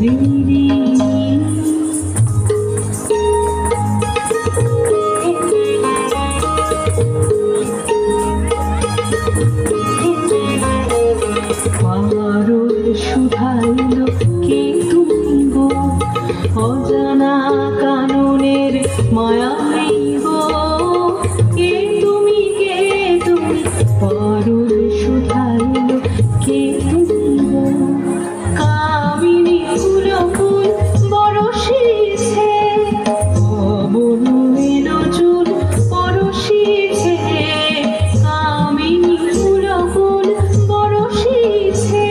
রিরি পারুল শুধাইল কে তুমি গো, অজানা কাননের মায়াই গো, কে তুমি পারুল শুধাইল কে তুমি গো। কামিনী ফুল ফুল বরষিছে, পবন এলো চুল পরশিছে, কামিনী ফুল ফুল বরষিছে,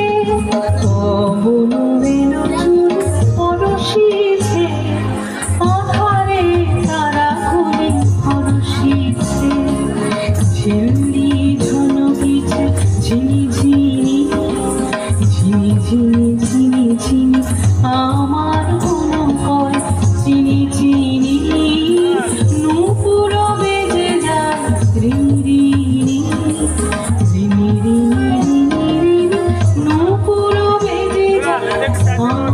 পবন এলো চুল পরশিছে, অধারে তারা করি পরশিছে, ঝিল্লি ঝনকিছে ঝিনি ঝিনি, ঝিনি ঝিনি ঝিনি ঝিনি আমার মন কয় চিনি চিনি, নূপুর বেজে যায় রিরি রিনি রিনি রিনি রিনি, নূপুর বেজে যায়